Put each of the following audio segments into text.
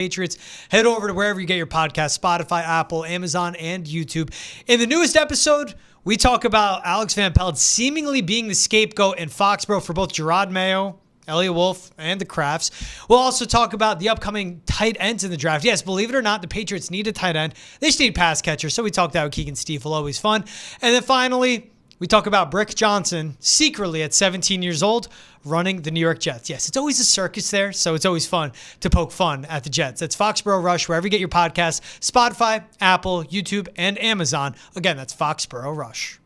Patriots. Head over to wherever you get your podcast, Spotify, Apple, Amazon, and YouTube. In the newest episode, we talk about Alex Van Pelt seemingly being the scapegoat in Foxborough for both Jerod Mayo, Elliott Wolf, and the Krafts. We'll also talk about the upcoming tight ends in the draft. Yes, believe it or not, the Patriots need a tight end. They just need pass catchers, so we talked that with Keegan Stiefel, always fun. And then finally, we talk about Brick Johnson secretly at 17 years old running the New York Jets. Yes, it's always a circus there, so it's always fun to poke fun at the Jets. That's Foxborough Rush, wherever you get your podcasts, Spotify, Apple, YouTube, and Amazon. Again, that's Foxborough Rush.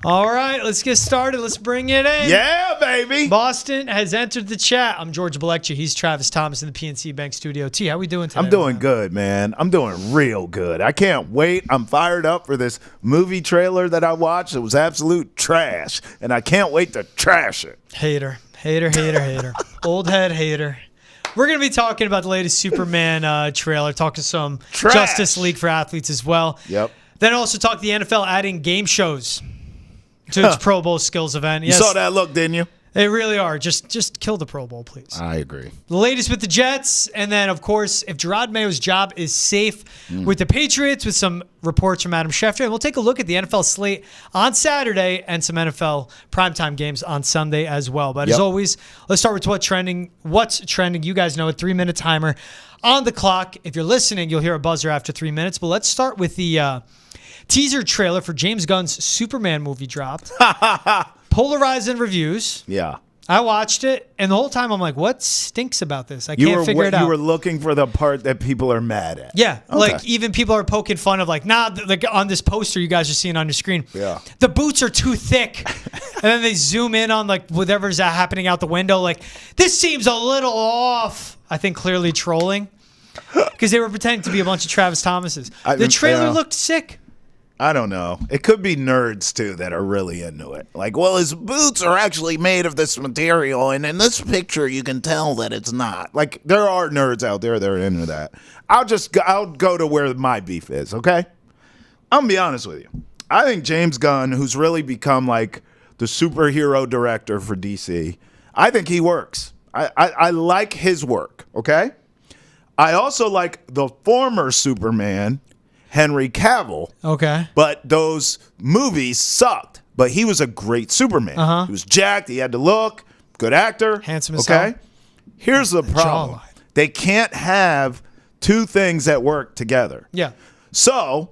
All right, let's get started. Let's bring it in. Yeah, baby. Boston has entered the chat. I'm George Balekji. He's Travis Thomas in the PNC Bank studio. T, how we doing today? I'm doing good, man. I'm doing real good. I can't wait. I'm fired up for this movie trailer that I watched. It was absolute trash, and I can't wait to trash it. Hater. Old head hater. We're going to be talking about the latest Superman trailer, talking some Justice League for Athletes as well. Yep. Then also talk the NFL adding game shows to its Pro Bowl skills event. Yes. You saw that look, didn't you? They really are. Just kill the Pro Bowl, please. I agree. The latest with the Jets. And then, of course, if Jerod Mayo's job is safe with the Patriots, with some reports from Adam Schefter. And we'll take a look at the NFL slate on Saturday and some NFL primetime games on Sunday as well. But as always, let's start with what's trending. You guys know a 3-minute timer on the clock. If you're listening, you'll hear a buzzer after 3 minutes. But let's start with the teaser trailer for James Gunn's Superman movie dropped. Polarizing reviews. Yeah. I watched it, and the whole time I'm like, what stinks about this? I can't figure it out. You were looking for the part that people are mad at. Yeah. Okay. Like, even people are poking fun of, like, like on this poster you guys are seeing on your screen. Yeah. The boots are too thick. And then they zoom in on, like, whatever's happening out the window. Like, this seems a little off. I think clearly trolling. Because they were pretending to be a bunch of Travis Thomases. The trailer looked sick. I don't know. It could be nerds, too, that are really into it. Like, well, his boots are actually made of this material, and in this picture, you can tell that it's not. Like, there are nerds out there that are into that. I'll go to where my beef is, okay? I'm going to be honest with you. I think James Gunn, who's really become, like, the superhero director for DC, I think he works. I like his work, okay? I also like the former Superman, Henry Cavill. Okay. But those movies sucked. But he was a great Superman. He was jacked. He had the look. Good actor. Handsome as hell. Here's the problem. They can't have two things that work together. Yeah. So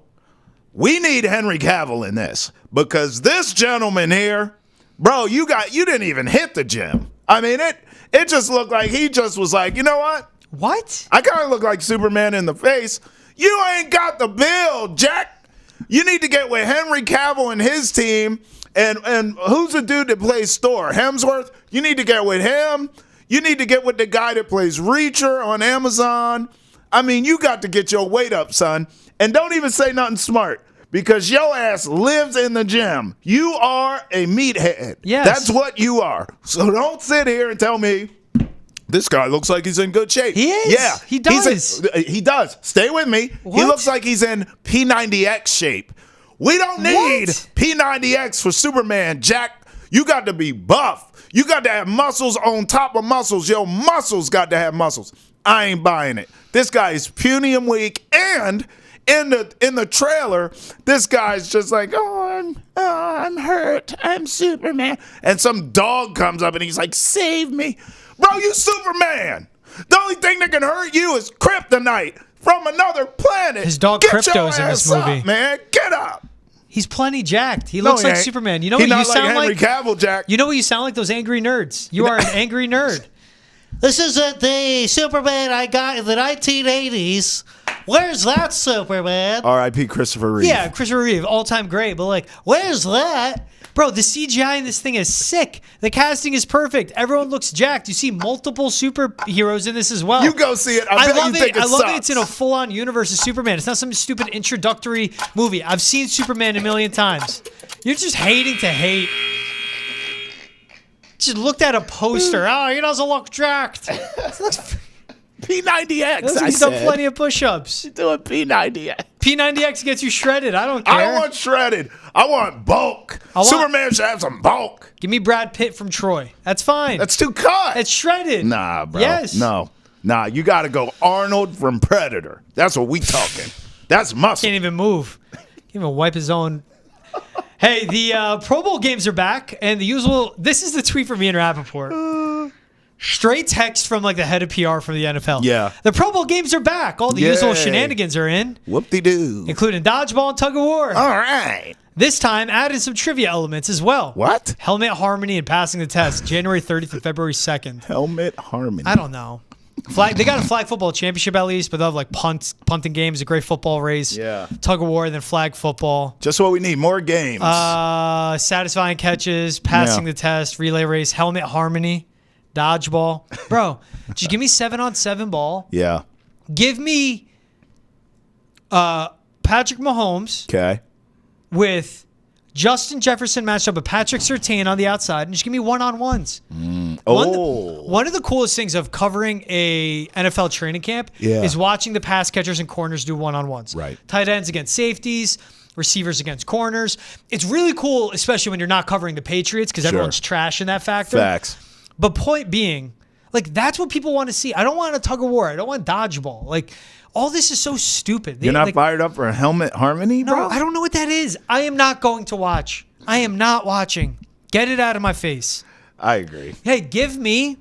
we need Henry Cavill in this. Because this gentleman here, bro, you didn't even hit the gym. I mean, it just looked like he just was like, you know what? What? I kind of look like Superman in the face. You ain't got the build, Jack. You need to get with Henry Cavill and his team. And who's the dude that plays Thor? Hemsworth? You need to get with him. You need to get with the guy that plays Reacher on Amazon. I mean, you got to get your weight up, son. And don't even say nothing smart, because your ass lives in the gym. You are a meathead. Yes. That's what you are. So don't sit here and tell me, this guy looks like he's in good shape. He is. Yeah. He does. He does. Stay with me. What? He looks like he's in P90X shape. We don't need P90X for Superman, Jack. You got to be buff. You got to have muscles on top of muscles. Your muscles got to have muscles. I ain't buying it. This guy is puny and weak, and in the trailer, this guy's just like, I'm hurt. I'm Superman. And some dog comes up and he's like, save me. Bro, you Superman. The only thing that can hurt you is kryptonite from another planet. His dog Crypto's in this movie. Up, man, get up. He's plenty jacked. He looks like Superman. You know what you sound like? Henry Cavill, Jack. You know what you sound like? Those angry nerds. You are an angry nerd. This isn't the Superman I got in the 1980s. Where's that Superman? R.I.P. Christopher Reeve. Yeah, Christopher Reeve, all-time great. But, like, where's that? Bro, the CGI in this thing is sick. The casting is perfect. Everyone looks jacked. You see multiple superheroes in this as well. You go see it. I love it. I love it. It's in a full-on universe of Superman. It's not some stupid introductory movie. I've seen Superman a million times. You're just hating to hate. Just looked at a poster. Oh, he doesn't look jacked. P90X. He's done plenty of push-ups. He's doing P90X. P90X gets you shredded. I don't care. I don't want shredded. I want bulk. Superman should have some bulk. Give me Brad Pitt from Troy. That's fine. That's too cut. It's shredded. Nah, bro. Yes. No. Nah, you got to go Arnold from Predator. That's what we talking. That's muscle. Can't even move. Can't even wipe his own. Hey, the Pro Bowl games are back, and the usual. This is the tweet from Ian Rappaport. Straight text from like the head of PR from the NFL. Yeah. The Pro Bowl games are back. All the usual shenanigans are in. Whoop-de-doo. Including dodgeball and tug of war. All right. This time, added some trivia elements as well. What? Helmet harmony and passing the test, January 30th and February 2nd. Helmet harmony. I don't know. They got a flag football championship at least, but they'll have like punting games, a great football race. Yeah. Tug of war, then flag football. Just what we need. More games. Satisfying catches, passing the test, relay race, helmet harmony, dodgeball. Bro, just give me 7-on-7 ball. Yeah. Give me Patrick Mahomes Okay. with Justin Jefferson matched up with Patrick Surtain on the outside, and just give me one-on-ones. One of the coolest things of covering a NFL training camp is watching the pass catchers and corners do one-on-ones. Right. Tight ends against safeties, receivers against corners. It's really cool, especially when you're not covering the Patriots because everyone's trash in that factor. Facts. But point being, like, that's what people want to see. I don't want a tug of war. I don't want dodgeball. Like, all this is so stupid. You're not fired up for a helmet harmony, bro? No, I don't know what that is. I am not going to watch. I am not watching. Get it out of my face. I agree. Hey, give me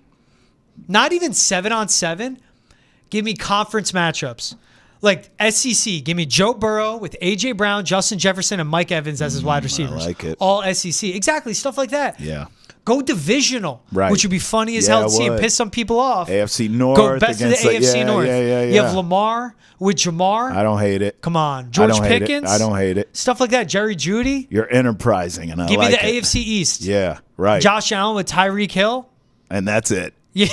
not even 7-on-7. Give me conference matchups. Like SEC, give me Joe Burrow with A.J. Brown, Justin Jefferson, and Mike Evans as his wide receivers. I like it. All SEC. Exactly, stuff like that. Yeah. Go divisional, which would be funny as hell to see and piss some people off. AFC North. Go best of the AFC North. Yeah. You have Lamar with Jamar. I don't hate it. Come on. George Pickens. I don't hate it. Stuff like that. Jerry Jeudy. You're enterprising, and I Give like me the it. AFC East. Yeah, right. Josh Allen with Tyreek Hill. And that's it. Yeah.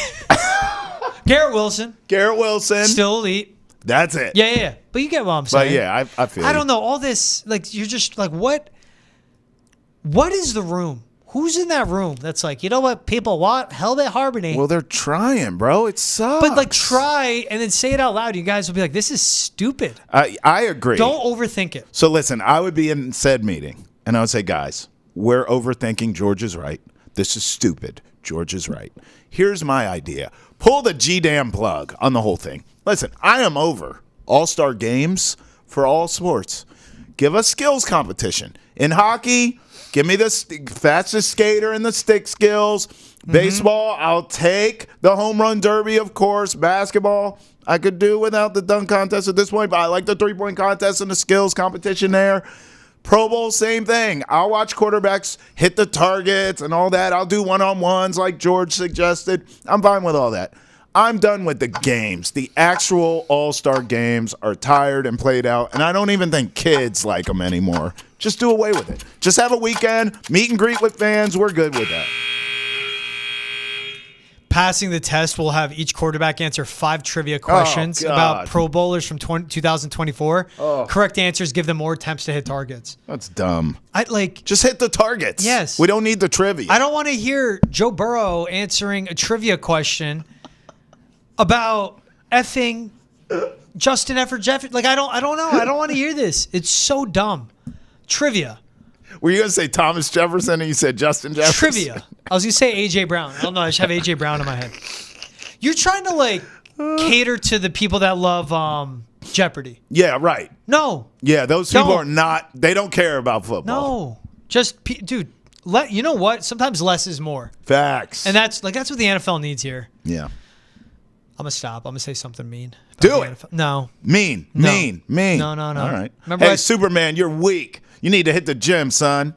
Garrett Wilson. Still elite. That's it. Yeah. But you get what I'm saying. But yeah, I feel I don't know. All this, like, you're just like, what is the room? Who's in that room that's like, you know what people want? Helmet harmony. Well, they're trying, bro. It sucks. But like, try and then say it out loud. You guys will be like, this is stupid. I agree. Don't overthink it. So listen, I would be in said meeting, and I would say, guys, we're overthinking. George is right. This is stupid. George is right. Here's my idea. Pull the G-damn plug on the whole thing. Listen, I am over all-star games for all sports. Give us skills competition. In hockey, give me the fastest skater and the stick skills. Baseball, I'll take the home run derby, of course. Basketball, I could do without the dunk contest at this point, but I like the three-point contest and the skills competition there. Pro Bowl, same thing. I'll watch quarterbacks hit the targets and all that. I'll do one-on-ones like George suggested. I'm fine with all that. I'm done with the games. The actual all-star games are tired and played out, and I don't even think kids like them anymore. Just do away with it. Just have a weekend, meet and greet with fans. We're good with that. Passing the test, we'll have each quarterback answer 5 trivia questions about Pro Bowlers from 2024. Correct answers give them more attempts to hit targets. That's dumb. Just hit the targets. Yes. We don't need the trivia. I don't want to hear Joe Burrow answering a trivia question about effing Justin Jefferson. Like, I don't know. I don't want to hear this. It's so dumb. Trivia. Were you going to say Thomas Jefferson and you said Justin Jefferson? Trivia. I was going to say A.J. Brown. I don't know. I just have A.J. Brown in my head. You're trying to, like, cater to the people that love Jeopardy. Yeah, right. No. Yeah, those people are not, they don't care about football. No. Just, dude, you know what? Sometimes less is more. Facts. And that's what the NFL needs here. Yeah. I'm going to stop. I'm going to say something mean. Do it. No. Mean. No. All right. Remember Superman, you're weak. You need to hit the gym, son.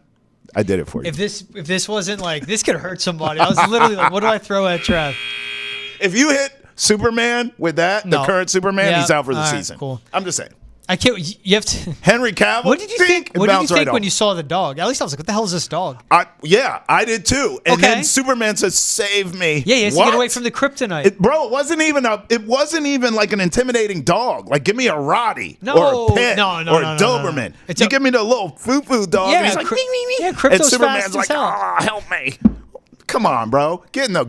I did it for you. If this wasn't like, this could hurt somebody. I was literally like, what do I throw at Trav? If you hit Superman with that, the current Superman, he's out for the season. Cool. I'm just saying. I can't. You have to. Henry Cavill. What did you think? What did you think when you saw the dog? At least I was like, "What the hell is this dog?" Yeah, I did too. And then Superman says, "Save me!" Yeah, he has to get away from the kryptonite. Bro, it wasn't even like an intimidating dog. Like, give me a Roddy or a Pit or a Doberman. You give me the little foo-foo dog. Yeah, and he's like, yeah, Crypto's and Superman's fast like, as hell. help me. Come on, bro. Get in the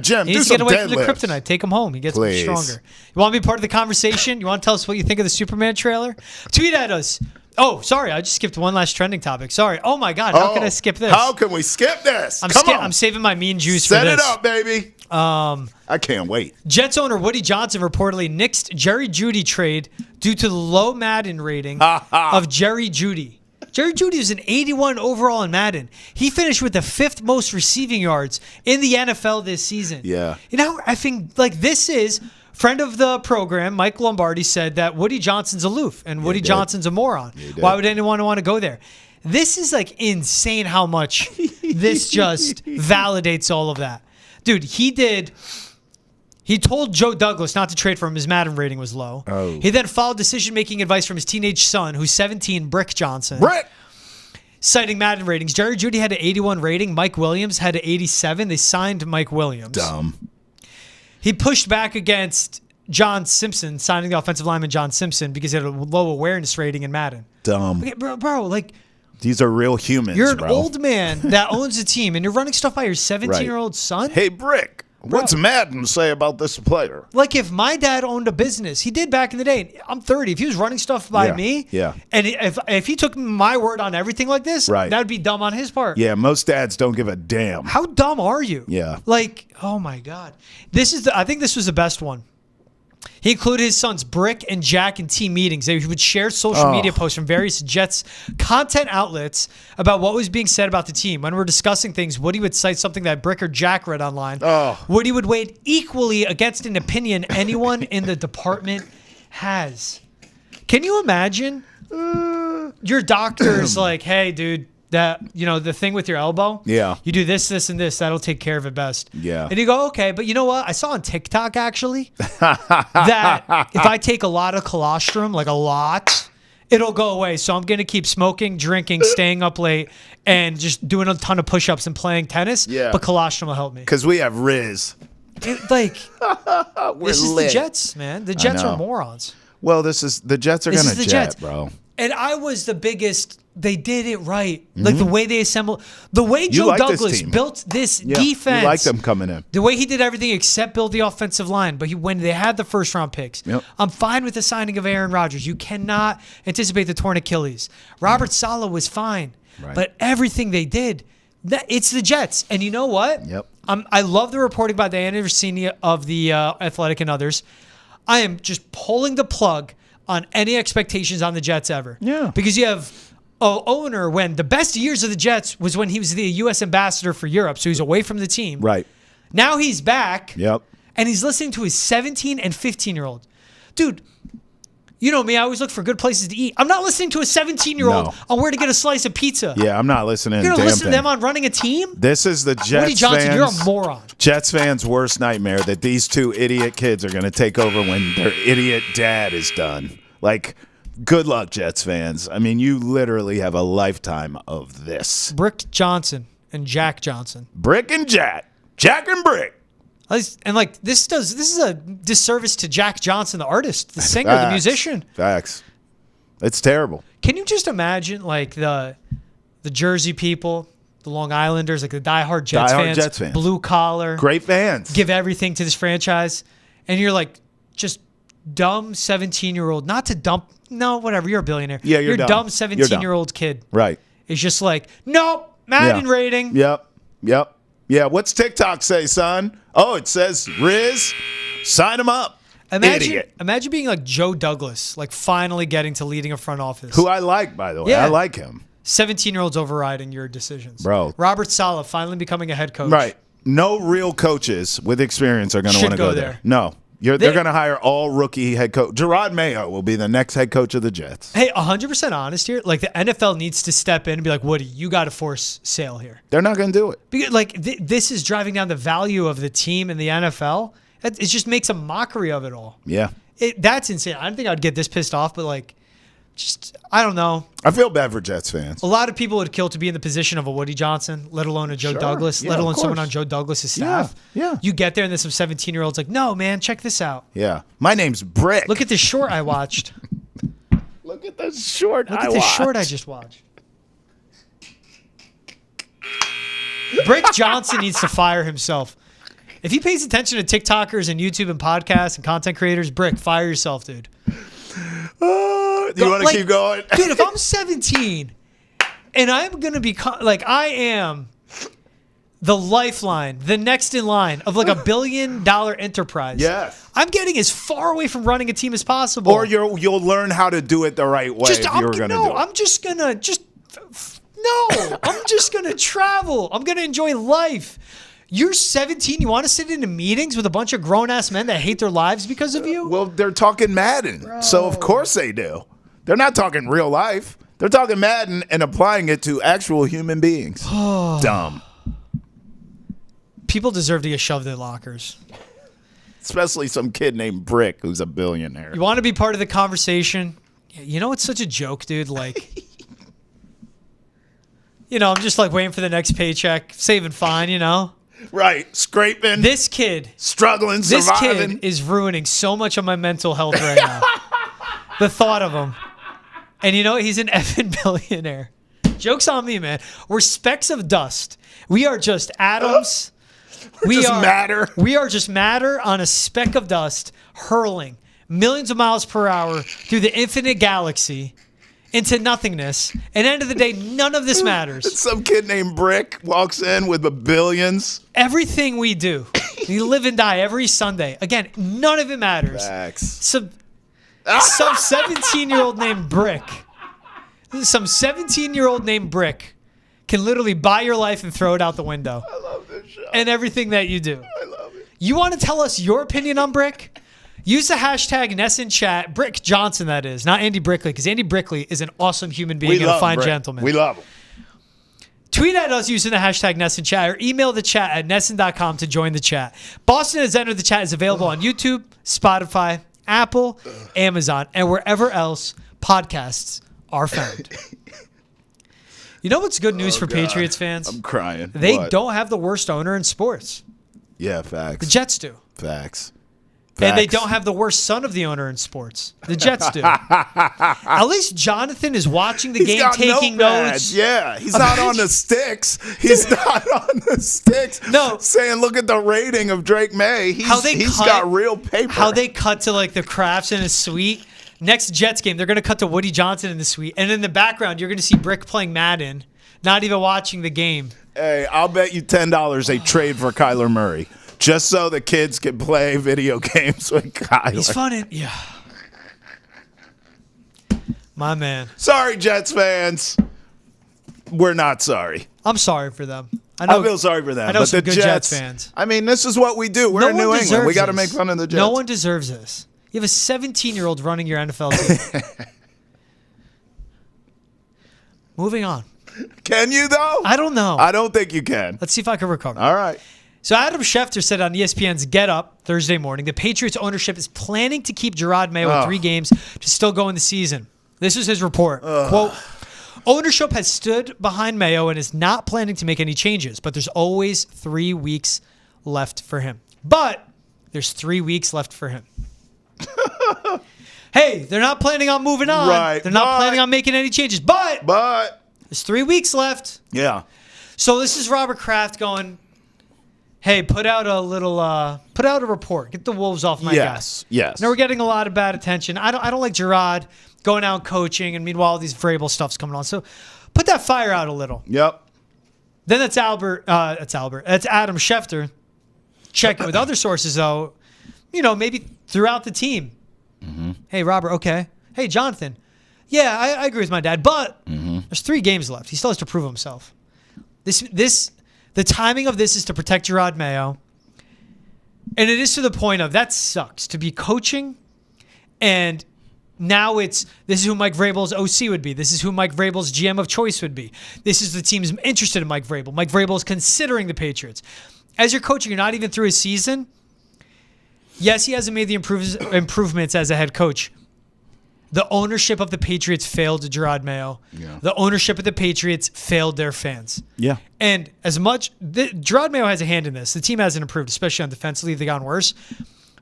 gym. He Do needs some to get away from the deadlifts. kryptonite. Take him home. He gets stronger. You want to be part of the conversation? You want to tell us what you think of the Superman trailer? Tweet at us. Oh, sorry. I just skipped one last trending topic. Sorry. Oh, my God. How can I skip this? How can we skip this? I'm saving my mean juice for this. Set it up, baby. I can't wait. Jets owner Woody Johnson reportedly nixed Jerry Jeudy trade due to the low Madden rating of Jerry Jeudy. Jerry Jeudy is an 81 overall in Madden. He finished with the 5th most receiving yards in the NFL this season. Yeah. You know, I think like this is friend of the program, Mike Lombardi, said that Woody Johnson's aloof and Woody Johnson's a moron. Why would anyone want to go there? This is like insane how much this just validates all of that. Dude, he told Joe Douglas not to trade for him. His Madden rating was low. Oh. He then followed decision-making advice from his teenage son, who's 17, Brick Johnson. Brick! Citing Madden ratings. Jerry Jeudy had an 81 rating. Mike Williams had an 87. They signed Mike Williams. Dumb. He pushed back against John Simpson, signing the offensive lineman John Simpson, because he had a low awareness rating in Madden. Dumb. Okay, bro, like... These are real humans, You're an bro. old man that owns a team, and you're running stuff by your 17-year-old son? Hey, Brick, what's Madden say about this player? Like, if my dad owned a business, he did back in the day. I'm 30. If he was running stuff by me, and if he took my word on everything like this, that would be dumb on his part. Yeah, most dads don't give a damn. How dumb are you? Yeah. Like, oh my God. I think this was the best one. He included his sons Brick and Jack in team meetings. They would share social media posts from various Jets content outlets about what was being said about the team. When we're discussing things, Woody would cite something that Brick or Jack read online. Woody would weigh it equally against an opinion anyone in the department has. Can you imagine? Your doctor is like, hey, dude, the thing with your elbow, you do this, this, and this. That'll take care of it best. Yeah. And you go, okay, but you know what? I saw on TikTok actually that if I take a lot of colostrum, like a lot, it'll go away. So I'm gonna keep smoking, drinking, staying up late, and just doing a ton of push-ups and playing tennis. Yeah. But colostrum will help me. Because we have Riz. This is lit. the Jets, man. The Jets are morons. Well, the Jets are This gonna is the jet, Jets. bro. And I was the biggest. They did it right. Like the way they assembled, the way Joe like this Douglas team. built this defense. You like them coming in. The way he did everything except build the offensive line. But when they had the first round picks, I'm fine with the signing of Aaron Rodgers. You cannot anticipate the torn Achilles. Robert Saleh was fine. Right. But everything they did, it's the Jets. And you know what? Yep. I love the reporting by Diana Rossini of the Athletic and others. I am just pulling the plug on any expectations on the Jets ever. Yeah. Because you have an owner when the best years of the Jets was when he was the U.S. ambassador for Europe, so he's away from the team. Right. Now he's back. Yep. And he's listening to his 17 and 15-year-old. Dude, you know me, I always look for good places to eat. I'm not listening to a 17-year-old on where to get a slice of pizza. Yeah, I'm not listening. You're going to listen to them on running a team? This is the Jets Woody Johnson, fans. you're a moron. Jets fans' worst nightmare that these two idiot kids are going to take over when their idiot dad is done. Like, good luck, Jets fans. I mean, you literally have a lifetime of this. Brick Johnson and Jack Johnson. Brick and Jack. Jack and Brick. And like this is a disservice to Jack Johnson, the artist, the singer, the musician. Facts. It's terrible. Can you just imagine like the Jersey people, the Long Islanders, like the diehard Jets fans, blue collar, great fans, give everything to this franchise, and you're like just dumb 17-year-old, not to dump, no, whatever, you're a billionaire. Yeah, you're dumb. 17-year-old kid. Right. It's just like, nope, Madden rating. Yep. Yeah, what's TikTok say, son? Oh, it says Riz, sign him up. Imagine being like Joe Douglas, like finally getting to leading a front office. Who I like, by the way. I like him. 17-year-olds overriding your decisions. Bro. Robert Saleh finally becoming a head coach. Right. No real coaches with experience are going to want to go there. No. They're going to hire all rookie head coach. Jerod Mayo will be the next head coach of the Jets. Hey, 100% honest here. Like the NFL needs to step in and be like, Woody, you got to force sale here. They're not going to do it. Because like this is driving down the value of the team in the NFL. It just makes a mockery of it all. Yeah. That's insane. I don't think I'd get this pissed off, but like, just, I don't know. I feel bad for Jets fans. A lot of people would kill to be in the position of a Woody Johnson, let alone a Joe Douglas, let alone someone on Joe Douglas' staff. Yeah. You get there and there's some 17-year-olds like, no, man, check this out. Yeah. My name's Brick. Look at this short I watched. Look at this short Look at this short I just watched. Brick Johnson needs to fire himself. If he pays attention to TikTokers and YouTube and podcasts and content creators, Brick, fire yourself, dude. Do you want to keep going? Dude, if I'm 17 and I'm going to be like, I am the lifeline, the next in line of like $1 billion enterprise. Yes. I'm getting as far away from running a team as possible. Or you'll learn how to do it the right way if you're going to do it. I'm just gonna travel. I'm gonna enjoy life. You're 17. You want to sit in meetings with a bunch of grown-ass men that hate their lives because of you? Well, they're talking Madden, so of course they do. They're not talking real life. They're talking Madden and applying it to actual human beings. Dumb. People deserve to get shoved in lockers. Especially some kid named Brick who's a billionaire. You want to be part of the conversation? You know, it's such a joke, dude. Like, I'm just like waiting for the next paycheck, saving fine, Right. Scraping. This kid. Struggling, This surviving. kid is ruining so much of my mental health right now. The thought of him. And he's an effing billionaire. Joke's on me, man. We're specks of dust. We are just atoms. We just matter. We are just matter on a speck of dust hurling millions of miles per hour through the infinite galaxy into nothingness. And at the end of the day, none of this matters. Some kid named Brick walks in with the billions. Everything we do, we live and die every Sunday. Again, none of it matters. Facts. Some 17-year-old named Brick. Some 17-year-old named Brick can literally buy your life and throw it out the window. I love this show. And everything that you do. I love it. You want to tell us your opinion on Brick? Use the hashtag NessInChat. Brick Johnson, that is. Not Andy Brickley, because Andy Brickley is an awesome human being and a fine gentleman. We love him. Tweet at us using the hashtag NessInChat or email the chat at Nessin.com to join the chat. Boston has entered the chat is available on YouTube, Spotify, Apple, Amazon, and wherever else podcasts are found. You know what's good news for God. Patriots fans? I'm crying. They What? don't have the worst owner in sports. Yeah, facts. The Jets do. Facts. And they don't have the worst son of the owner in sports. The Jets do. At least Jonathan is watching the game, taking notes. Yeah, he's not on the sticks. He's not on the sticks. No. Saying, look at the rating of Drake May. He's got real paper. How they cut to like the Krafts in his suite. Next Jets game, they're going to cut to Woody Johnson in the suite. And in the background, you're going to see Brick playing Madden, not even watching the game. Hey, I'll bet you $10 they trade for Kyler Murray. Just so the kids can play video games with Kyler. He's fun. Yeah. My man. Sorry, Jets fans. We're not sorry. I'm sorry for them. I feel sorry for them. I know but some the good Jets fans. I mean, this is what we do. We're in New England. We got to make fun of the Jets. No one deserves this. You have a 17-year-old running your NFL team. Moving on. Can you, though? I don't know. I don't think you can. Let's see if I can recover. All right. So Adam Schefter said on ESPN's Get Up Thursday morning, the Patriots ownership is planning to keep Jerod Mayo in 3 games to still go in the season. This is his report. Quote, ownership has stood behind Mayo and is not planning to make any changes, but there's always 3 weeks left for him. But there's 3 weeks left for him. Hey, they're not planning on moving on. Right, they're not planning on making any changes, but there's 3 weeks left. Yeah. So this is Robert Kraft going, hey, put out a report. Get the wolves off my guys. Yes. Now we're getting a lot of bad attention. I don't like Jerod going out coaching, and meanwhile all these Vrabel stuff's coming on. So put that fire out a little. Yep. Then that's Adam Schefter checking with other sources though. Maybe throughout the team. Mm-hmm. Hey, Robert. Okay. Hey, Jonathan. Yeah, I agree with my dad, but there's 3 games left. He still has to prove himself. The timing of this is to protect Jerod Mayo. And it is to the point of that sucks to be coaching. And now this is who Mike Vrabel's OC would be. This is who Mike Vrabel's GM of choice would be. This is the team's interested in Mike Vrabel. Mike Vrabel is considering the Patriots. As you're coaching, you're not even through his season. Yes, he hasn't made the improvements as a head coach. The ownership of the Patriots failed Jerod Mayo. Yeah. The ownership of the Patriots failed their fans. Yeah. And as much Jerod Mayo has a hand in this. The team hasn't improved, especially on defensively. They've gotten worse.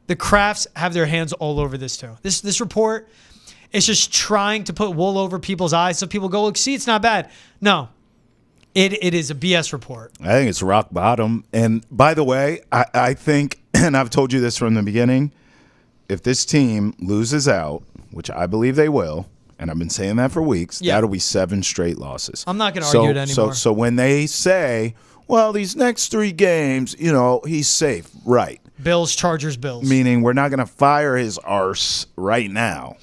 The Krafts have their hands all over this too. This report is just trying to put wool over people's eyes so people go, look, see, it's not bad. No. It is a BS report. I think it's rock bottom. And by the way, I think, and I've told you this from the beginning, if this team loses out, which I believe they will, and I've been saying that for weeks, that'll be 7 straight losses. I'm not going to argue it anymore. So when they say, well, these next 3 games, he's safe. Right. Bills, Chargers, Bills. Meaning we're not going to fire his arse right now.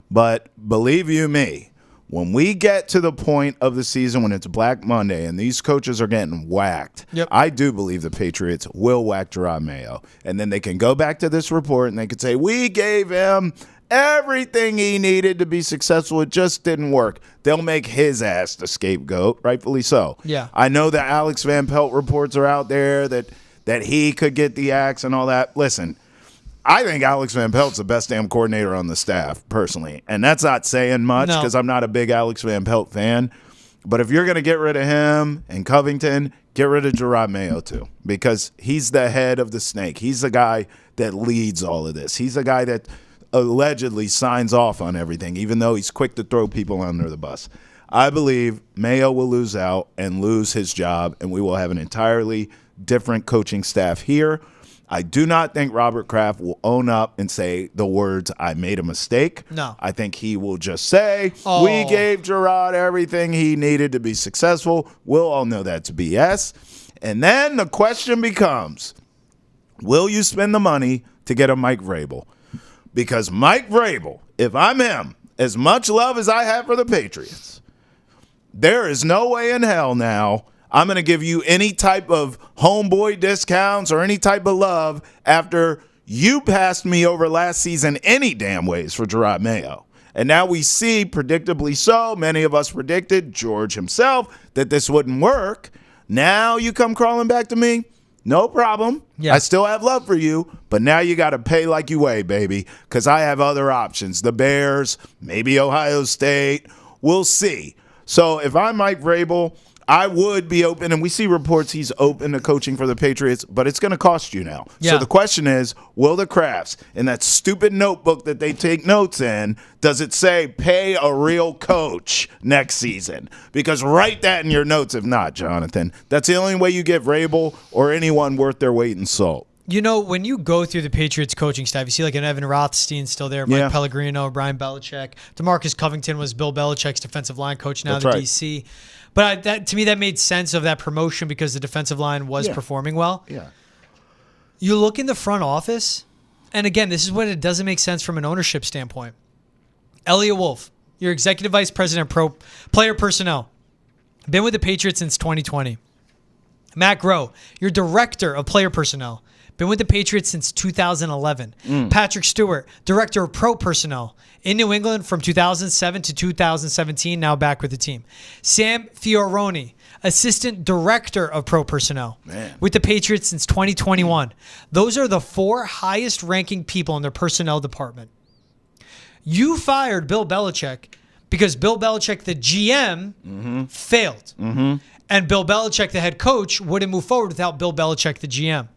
But believe you me, when we get to the point of the season when it's Black Monday and these coaches are getting whacked, I do believe the Patriots will whack Jerod Mayo. And then they can go back to this report and they can say, we gave him everything he needed to be successful. It just didn't work. They'll make his ass the scapegoat, rightfully so. Yeah. I know that Alex Van Pelt reports are out there that he could get the axe and all that. Listen, I think Alex Van Pelt's the best damn coordinator on the staff, personally. And that's not saying much because I'm not a big Alex Van Pelt fan. But if you're going to get rid of him and Covington, get rid of Jerod Mayo too, because he's the head of the snake. He's the guy that leads all of this. He's the guy that allegedly signs off on everything, even though he's quick to throw people under the bus. I believe Mayo will lose out and lose his job, and we will have an entirely different coaching staff here. I do not think Robert Kraft will own up and say the words, I made a mistake. No. I think he will just say, we gave Jerod everything he needed to be successful. We'll all know that's BS. And then the question becomes, will you spend the money to get a Mike Vrabel? Because Mike Vrabel, if I'm him, as much love as I have for the Patriots, there is no way in hell now I'm going to give you any type of homeboy discounts or any type of love after you passed me over last season any damn ways for Jerod Mayo. And now we see, predictably so, many of us predicted, George himself, that this wouldn't work. Now you come crawling back to me? No problem. Yeah. I still have love for you, but now you got to pay like you weigh, baby, because I have other options. The Bears, maybe Ohio State. We'll see. So if I'm Mike Vrabel, I would be open, and we see reports he's open to coaching for the Patriots, but it's going to cost you now. Yeah. So the question is, will the Krafts, in that stupid notebook that they take notes in, does it say pay a real coach next season? Because write that in your notes if not, Jonathan. That's the only way you get Vrabel or anyone worth their weight in salt. When you go through the Patriots coaching staff, you see like an Evan Rothstein still there, Mike Pellegrino, Brian Belichick. DeMarcus Covington was Bill Belichick's defensive line coach, now the DC. But to me, that made sense of that promotion because the defensive line was performing well. Yeah. You look in the front office, and again, this is what it doesn't make sense from an ownership standpoint. Elliot Wolf, your executive vice president, player personnel, been with the Patriots since 2020. Matt Groh, your director of player personnel, been with the Patriots since 2011. Patrick Stewart, director of pro personnel in New England from 2007 to 2017, now back with the team. Sam Fioroni, assistant director of pro personnel with the Patriots since 2021. Those are the 4 highest ranking people in their personnel department. You fired Bill Belichick because Bill Belichick, the GM, failed. And Bill Belichick, the head coach, wouldn't move forward without Bill Belichick, the GM.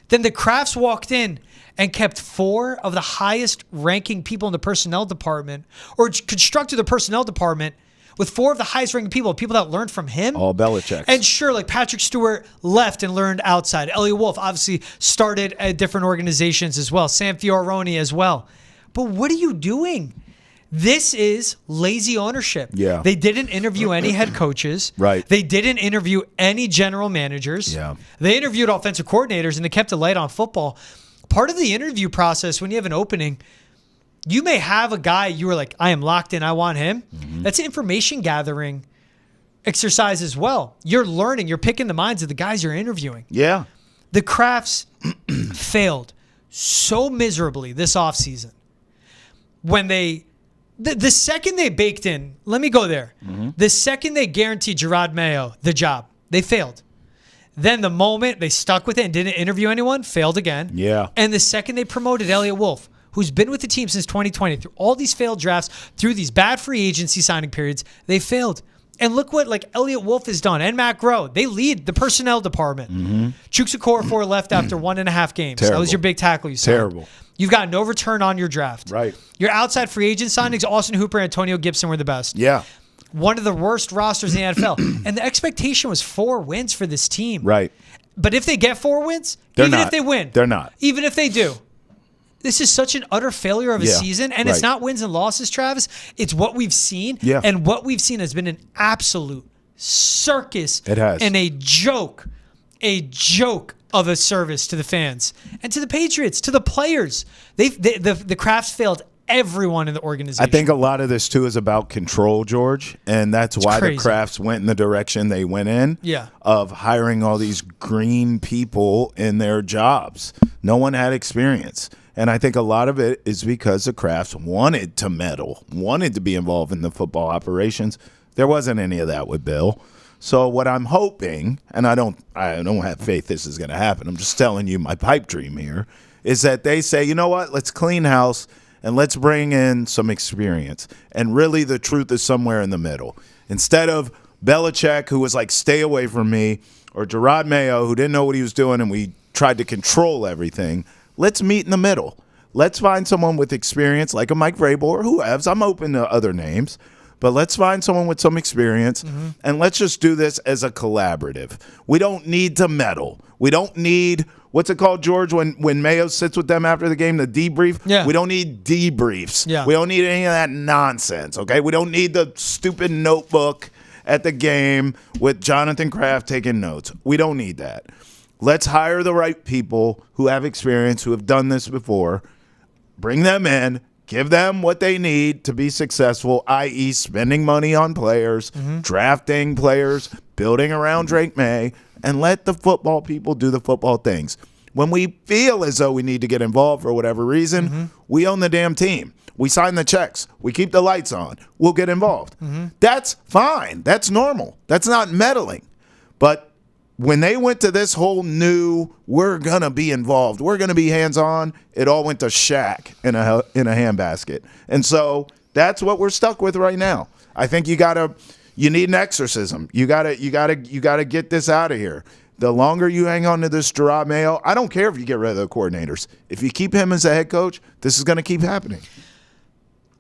Then the Krafts walked in and kept 4 of the highest ranking people in the personnel department, or constructed the personnel department with 4 of the highest ranking people that learned from him. All Belichick. And sure, like Patrick Stewart left and learned outside. Elliot Wolf obviously started at different organizations as well. Sam Fioroni as well. But what are you doing? This is lazy ownership. Yeah. They didn't interview any head coaches. Right. They didn't interview any general managers. Yeah. They interviewed offensive coordinators, and they kept it light on football. Part of the interview process, when you have an opening, you may have a guy you were like, I am locked in, I want him. That's an information gathering exercise as well. You're learning, you're picking the minds of the guys you're interviewing. Yeah. The Krafts failed so miserably this offseason. When the second they baked in, let me go there. The second they guaranteed Jerod Mayo the job, they failed. Then the moment they stuck with it and didn't interview anyone, failed again. Yeah. And the second they promoted Elliot Wolf, who's been with the team since 2020, through all these failed drafts, through these bad free agency signing periods, they failed. And look what Elliot Wolf has done, and Matt Groh. They lead the personnel department. Chukwuekorfor left after 1.5 games. Terrible. That was your big tackle you signed. Terrible. You've got no return on your draft. Right. Your outside free agent signings, Austin Hooper and Antonio Gibson were the best. Yeah. One of the worst rosters in the NFL. And the expectation was 4 wins for this team. Right. But if they get 4 wins, if they win. They're not. Even if they do. This is such an utter failure of a season. And it's not wins and losses, Travis. It's what we've seen. Yeah. And what we've seen has been an absolute circus. It has. And a joke of a service to the fans and to the Patriots, to the players. The Krafts failed everyone in the organization. I think a lot of this, too, is about control, George, and that's why crazy. the Krafts went in the direction they went in of hiring all these green people in their jobs. No one had experience. And I think a lot of it is because the Krafts wanted to meddle, wanted to be involved in the football operations. There wasn't any of that with Bill. So what I'm hoping, and I don't have faith this is going to happen, I'm just telling you my pipe dream here, is that they say, you know what, let's clean house and let's bring in some experience. And really the truth is somewhere in the middle. Instead of Belichick, who was like, stay away from me, or Jerod Mayo, who didn't know what he was doing and we tried to control everything, let's meet in the middle. Let's find someone with experience like a Mike Vrabel or whoever. I'm open to other names. But let's find someone with some experience, and let's just do this as a collaborative. We don't need to meddle. We don't need, what's it called, George, when Mayo sits with them after the game, the debrief? Yeah. We don't need debriefs. Yeah. We don't need any of that nonsense, okay? We don't need the stupid notebook at the game with Jonathan Kraft taking notes. We don't need that. Let's hire the right people who have experience, who have done this before, bring them in, give them what they need to be successful, i.e. spending money on players, drafting players, building around Drake May, and let the football people do the football things. When we feel as though we need to get involved for whatever reason, we own the damn team. We sign the checks. We keep the lights on. We'll get involved. That's fine. That's normal. That's not meddling. But when they went to this whole new, we're going to be involved, we're going to be hands-on, it all went to Shaq in a handbasket. And so that's what we're stuck with right now. I think you need an exorcism. You gotta get this out of here. The longer you hang on to this Jerod Mayo, I don't care if you get rid of the coordinators. If you keep him as a head coach, this is going to keep happening.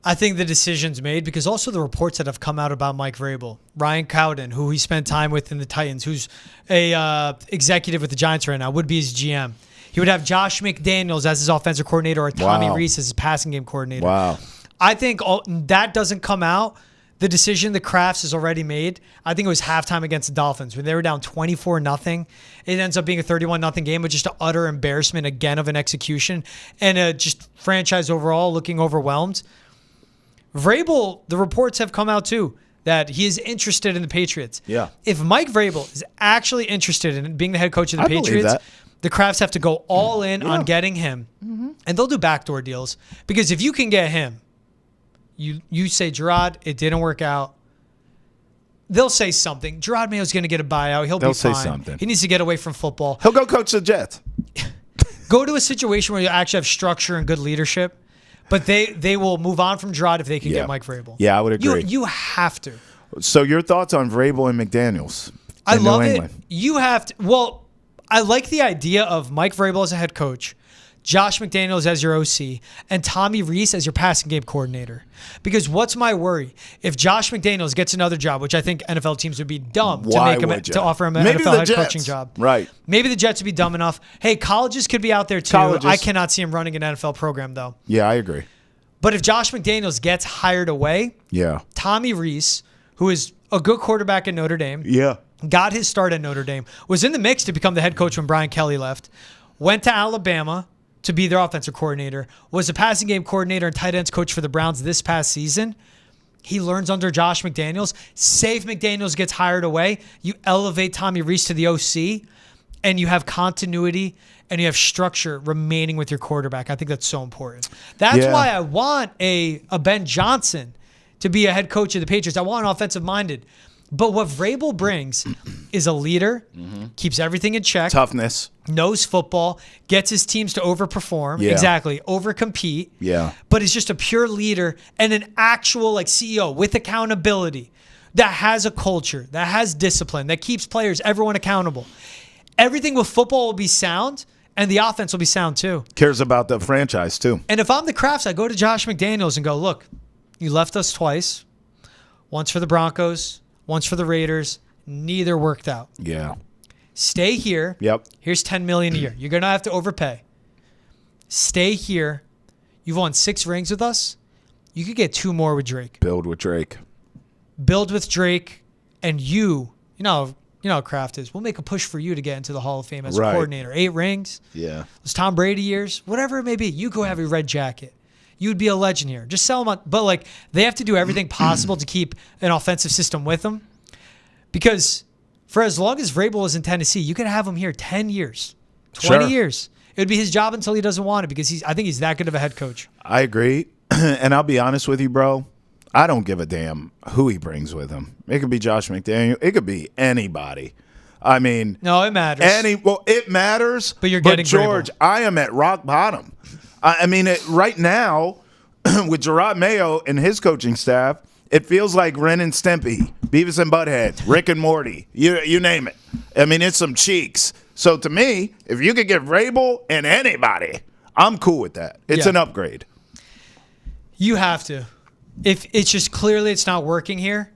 I think the decision's made because also the reports that have come out about Mike Vrabel, Ryan Cowden, who he spent time with in the Titans, who's a executive with the Giants right now, would be his GM. He would have Josh McDaniels as his offensive coordinator or Tommy Reese as his passing game coordinator. Wow. I think that doesn't come out. The decision the Krafts has already made, I think it was halftime against the Dolphins when they were down 24-0. It ends up being a 31-0 game, but just an utter embarrassment again of an execution and just franchise overall looking overwhelmed. Vrabel, the reports have come out too that he is interested in the Patriots. Yeah. If Mike Vrabel is actually interested in being the head coach of the Patriots, the Krafts have to go all in on getting him. And they'll do backdoor deals because if you can get him, you say, Jerod, it didn't work out. They'll say something. Jerod Mayo's going to get a buyout. They'll be fine. Say something. He needs to get away from football. He'll go coach the Jets. Go to a situation where you actually have structure and good leadership. But they will move on from Jerod if they can get Mike Vrabel. Yeah, I would agree. You have to. So your thoughts on Vrabel and McDaniels? I love it. You have to. Well, I like the idea of Mike Vrabel as a head coach, Josh McDaniels as your OC, and Tommy Reese as your passing game coordinator. Because what's my worry? If Josh McDaniels gets another job, which I think NFL teams would be dumb to offer him an NFL head coaching job. Right. Maybe the Jets would be dumb enough. Hey, colleges could be out there too. I cannot see him running an NFL program though. Yeah, I agree. But if Josh McDaniels gets hired away, Tommy Reese, who is a good quarterback at Notre Dame, got his start at Notre Dame, was in the mix to become the head coach when Brian Kelly left, went to Alabama to be their offensive coordinator, was a passing game coordinator and tight ends coach for the Browns this past season. He learns under Josh McDaniels. Say if McDaniels gets hired away, you elevate Tommy Reese to the OC, and you have continuity and you have structure remaining with your quarterback. I think that's so important. That's why I want a Ben Johnson to be a head coach of the Patriots. I want an offensive-minded. But what Vrabel brings is a leader, keeps everything in check. Toughness. Knows football, gets his teams to overperform. Exactly. Overcompete. Yeah. But is just a pure leader and an actual CEO with accountability that has a culture, that has discipline, that keeps players, everyone accountable. Everything with football will be sound, and the offense will be sound too. Cares about the franchise too. And if I'm the Krafts, I go to Josh McDaniels and go, look, you left us twice. Once for the Broncos, once for the Raiders. Neither worked out. Yeah. Stay here. Yep. Here's $10 million a year. You're going to have to overpay. Stay here. You've won 6 rings with us. You could get 2 more with Drake. Build with Drake. Build with Drake. and you know how Kraft is. We'll make a push for you to get into the Hall of Fame as a coordinator. 8 rings. Yeah. Those Tom Brady years, whatever it may be. You go have a red jacket. You would be a legend here. Just sell them on. But, like, they have to do everything possible to keep an offensive system with them. Because for as long as Vrabel is in Tennessee, you can have him here 10 years, 20 years. It would be his job until he doesn't want it because I think he's that good of a head coach. I agree. And I'll be honest with you, bro. I don't give a damn who he brings with him. It could be Josh McDaniels. It could be anybody. I mean, no, it matters. It matters. But you're getting George, Vrabel. I am at rock bottom. I mean, right now, with Jerod Mayo and his coaching staff, it feels like Ren and Stimpy, Beavis and Butthead, Rick and Morty, you name it. I mean, it's some cheeks. So to me, if you could get Vrabel and anybody, I'm cool with that. It's an upgrade. You have to. If it's just clearly it's not working here.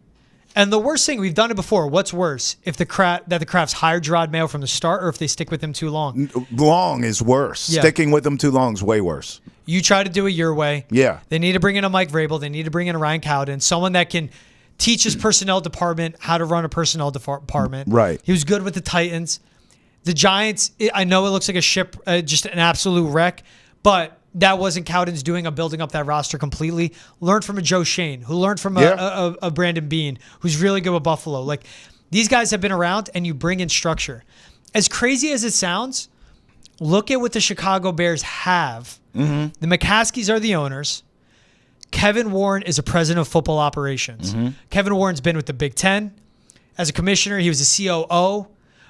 And the worst thing, we've done it before. What's worse, if the Krafts hired Jerod Mayo from the start or if they stick with him too long? Long is worse. Yeah. Sticking with him too long is way worse. You try to do it your way. Yeah. They need to bring in a Mike Vrabel. They need to bring in a Ryan Cowden, someone that can teach his personnel department how to run a personnel department. Right. He was good with the Titans. The Giants, I know it looks like a ship, just an absolute wreck, but that wasn't Cowden's doing of building up that roster completely. Learned from a Joe Shane, who learned from a Brandon Beane, who's really good with Buffalo. Like, these guys have been around, and you bring in structure. As crazy as it sounds, look at what the Chicago Bears have. Mm-hmm. The McCaskies are the owners. Kevin Warren is a president of football operations. Mm-hmm. Kevin Warren's been with the Big Ten. As a commissioner, he was a COO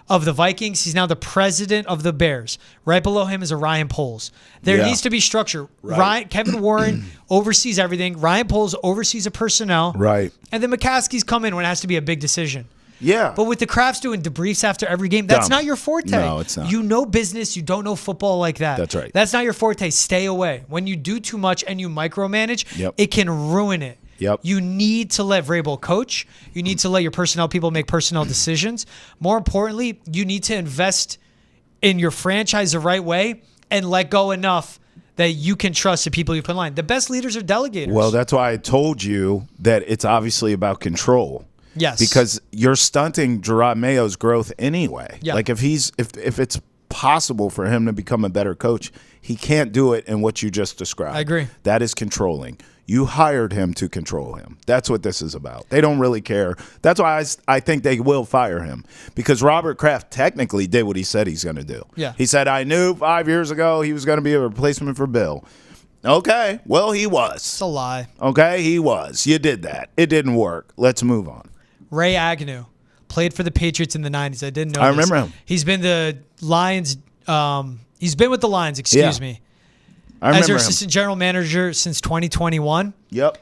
of the Vikings. He's now the president of the Bears. Right below him is a Ryan Poles. There needs to be structure. Right. Kevin Warren oversees everything. Ryan Poles oversees the personnel. Right. And then McCaskies come in when it has to be a big decision. Yeah. But with the Krafts doing debriefs after every game, that's not your forte. No, it's not. You know business. You don't know football like that. That's right. That's not your forte. Stay away. When you do too much and you micromanage, it can ruin it. Yep. You need to let Vrabel coach. You need to let your personnel people make personnel decisions. More importantly, you need to invest in your franchise the right way and let go enough that you can trust the people you put in line. The best leaders are delegators. Well, that's why I told you that it's obviously about control. Yes. Because you're stunting Jerod Mayo's growth anyway. Yeah. Like if it's possible for him to become a better coach, he can't do it in what you just described. I agree. That is controlling. You hired him to control him. That's what this is about. They don't really care. That's why I think they will fire him, because Robert Kraft technically did what he said he's going to do. Yeah. He said, I knew 5 years ago he was going to be a replacement for Bill. Okay, well, he was. It's a lie. Okay, he was. You did that. It didn't work. Let's move on. Ray Agnew played for the Patriots in the 90s. I didn't know I this. remember him. He's been the Lions. He's been with the Lions, excuse me. I remember as their him. assistant general manager since 2021. Yep.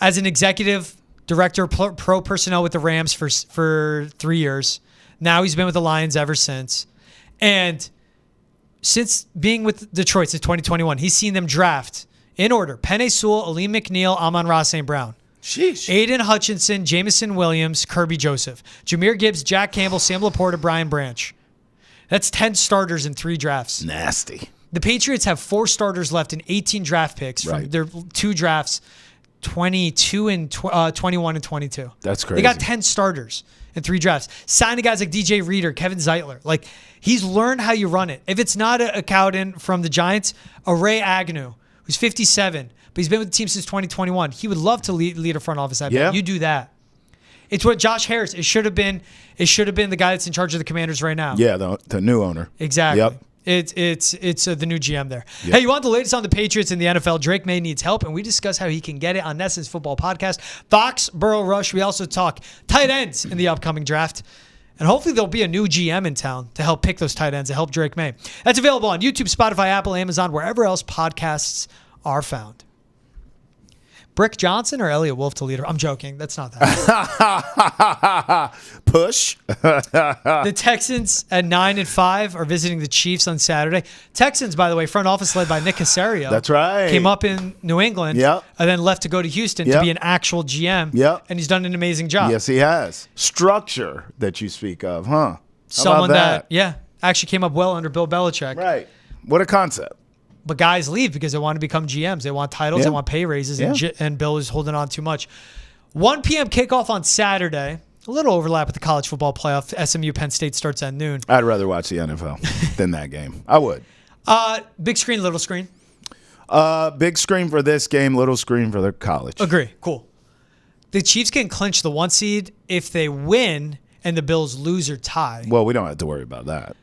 As an executive director of pro personnel with the Rams for 3 years. Now he's been with the Lions ever since. And since being with Detroit since 2021, he's seen them draft, in order, Penei Sewell, Aleem McNeil, Amon-Ra St. Brown. Sheesh. Aiden Hutchinson, Jamison Williams, Kirby Joseph, Jahmyr Gibbs, Jack Campbell, Sam Laporta, Brian Branch. That's 10 starters in 3 drafts. Nasty. The Patriots have 4 starters left in 18 draft picks from their 2 drafts, 22 and 21 and 22. That's crazy. They got 10 starters in 3 drafts. Signing guys like DJ Reader, Kevin Zeitler. Like, he's learned how you run it. If it's not a Cowden from the Giants, a Ray Agnew, who's 57, but he's been with the team since 2021. He would love to lead a front office. You do that. It's what Josh Harris. It should have been the guy that's in charge of the Commanders right now. Yeah, the new owner. Exactly. Yep. It's the new GM there. Yep. Hey, you want the latest on the Patriots in the NFL? Drake May needs help, and we discuss how he can get it on Ness's Football Podcast. Foxborough Rush. We also talk tight ends in the upcoming draft. And hopefully there'll be a new GM in town to help pick those tight ends, to help Drake May. That's available on YouTube, Spotify, Apple, Amazon, wherever else podcasts are found. Brick Johnson or Elliott Wolf to leader? I'm joking. That's not that. Push. The Texans at 9-5 are visiting the Chiefs on Saturday. Texans, by the way, front office led by Nick Caserio. That's right. Came up in New England. Yep. And then left to go to Houston to be an actual GM. Yep. And he's done an amazing job. Yes, he has. Structure that you speak of, huh? How Someone about that actually came up well under Bill Belichick. Right. What a concept. But guys leave because they want to become GMs. They want titles. They want pay raises. And Bill is holding on too much. 1 p.m. kickoff on Saturday. A little overlap with the college football playoff. SMU Penn State starts at noon. I'd rather watch the NFL than that game. I would. Big screen, little screen. Big screen for this game, little screen for the college. Agree. Cool. The Chiefs can clinch the 1 seed if they win and the Bills lose or tie. Well, we don't have to worry about that.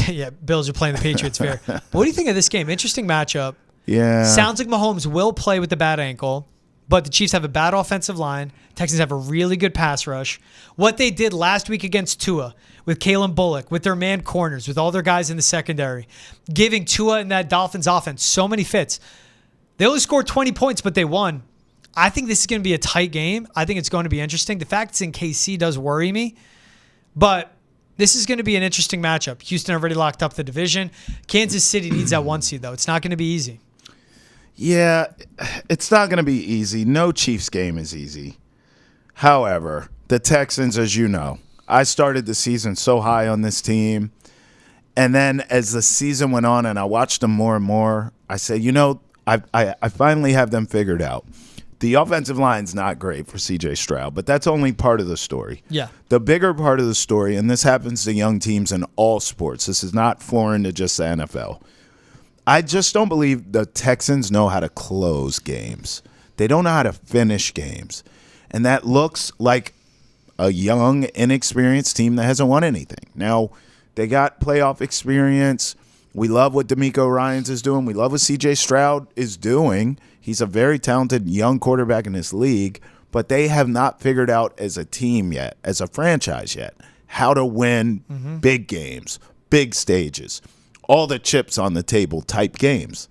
Yeah, Bills are playing the Patriots fair. But what do you think of this game? Interesting matchup. Yeah. Sounds like Mahomes will play with the bad ankle, but the Chiefs have a bad offensive line. Texans have a really good pass rush. What they did last week against Tua with Kalen Bullock, with their man corners, with all their guys in the secondary, giving Tua and that Dolphins offense so many fits. They only scored 20 points, but they won. I think this is going to be a tight game. I think it's going to be interesting. The fact it's in KC does worry me, but this is going to be an interesting matchup. Houston already locked up the division. Kansas City needs that 1 seed, though. It's not going to be easy. Yeah, it's not going to be easy. No Chiefs game is easy. However, the Texans, as you know, I started the season so high on this team. And then as the season went on and I watched them more and more, I said, I finally have them figured out. The offensive line's not great for C.J. Stroud, but that's only part of the story. Yeah. The bigger part of the story, and this happens to young teams in all sports, this is not foreign to just the NFL. I just don't believe the Texans know how to close games. They don't know how to finish games. And that looks like a young, inexperienced team that hasn't won anything. Now, they got playoff experience. We love what D'Amico Ryans is doing. We love what C.J. Stroud is doing. He's a very talented young quarterback in this league, but they have not figured out as a team yet, as a franchise yet, how to win big games, big stages, all the chips on the table type games.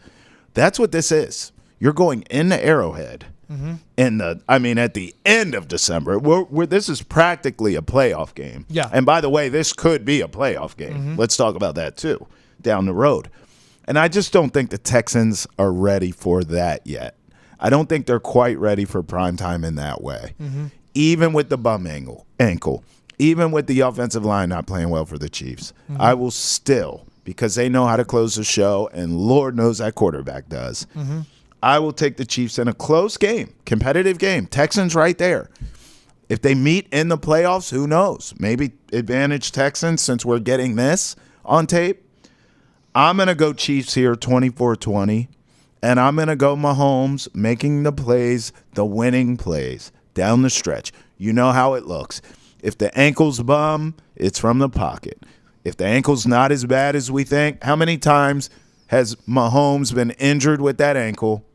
That's what this is. You're going into Arrowhead at the end of December. This is practically a playoff game. Yeah. And by the way, this could be a playoff game. Let's talk about that too down the road. And I just don't think the Texans are ready for that yet. I don't think they're quite ready for primetime in that way. Even with the bum ankle, even with the offensive line not playing well for the Chiefs, I will still, because they know how to close the show, and Lord knows that quarterback does, I will take the Chiefs in a close game, competitive game. Texans right there. If they meet in the playoffs, who knows? Maybe advantage Texans since we're getting this on tape. I'm going to go Chiefs here 24-20, and I'm going to go Mahomes making the plays, the winning plays down the stretch. You know how it looks. If the ankle's bum, it's from the pocket. If the ankle's not as bad as we think, how many times has Mahomes been injured with that ankle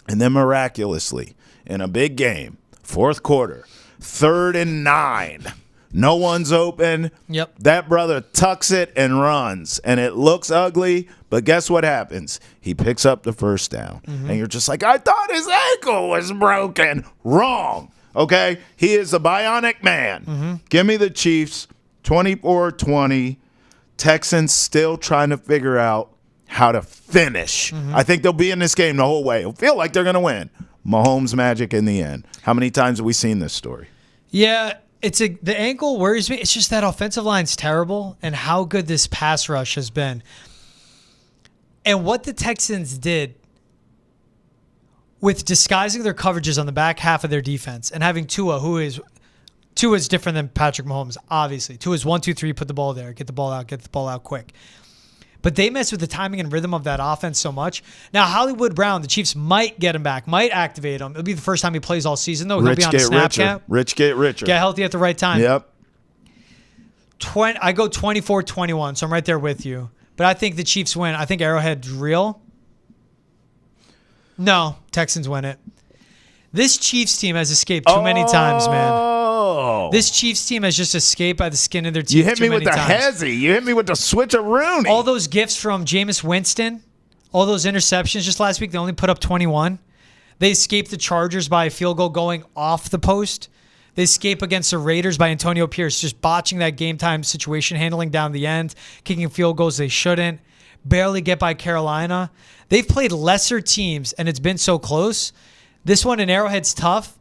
and then miraculously in a big game, fourth quarter, 3rd and 9, no one's open. Yep. That brother tucks it and runs, and it looks ugly, but guess what happens? He picks up the first down, and you're just like, I thought his ankle was broken. Wrong, okay? He is a bionic man. Give me the Chiefs, 24-20. Texans still trying to figure out how to finish. I think they'll be in this game the whole way. It'll feel like they're going to win. Mahomes magic in the end. How many times have we seen this story? Yeah. The ankle worries me. It's just that offensive line's terrible and how good this pass rush has been. And what the Texans did with disguising their coverages on the back half of their defense and having Tua is different than Patrick Mahomes, obviously. Tua's 1-2-3, put the ball there, get the ball out quick. But they mess with the timing and rhythm of that offense so much. Now, Hollywood Brown, the Chiefs might get him back, might activate him. It'll be the first time he plays all season, though. He'll be on snap count. Rich get richer. Get healthy at the right time. Yep. I go 24-21, so I'm right there with you. But I think the Chiefs win. I think Arrowhead's real. No, Texans win it. This Chiefs team has escaped too many times, man. This Chiefs team has just escaped by the skin of their teeth. You hit me with the hezzy. You hit me with the switcheroonie. All those gifts from Jameis Winston, all those interceptions just last week, they only put up 21. They escaped the Chargers by a field goal going off the post. They escape against the Raiders by Antonio Pierce, just botching that game time situation, handling down the end, kicking field goals they shouldn't, barely get by Carolina. They've played lesser teams, and it's been so close. This one in Arrowhead's tough.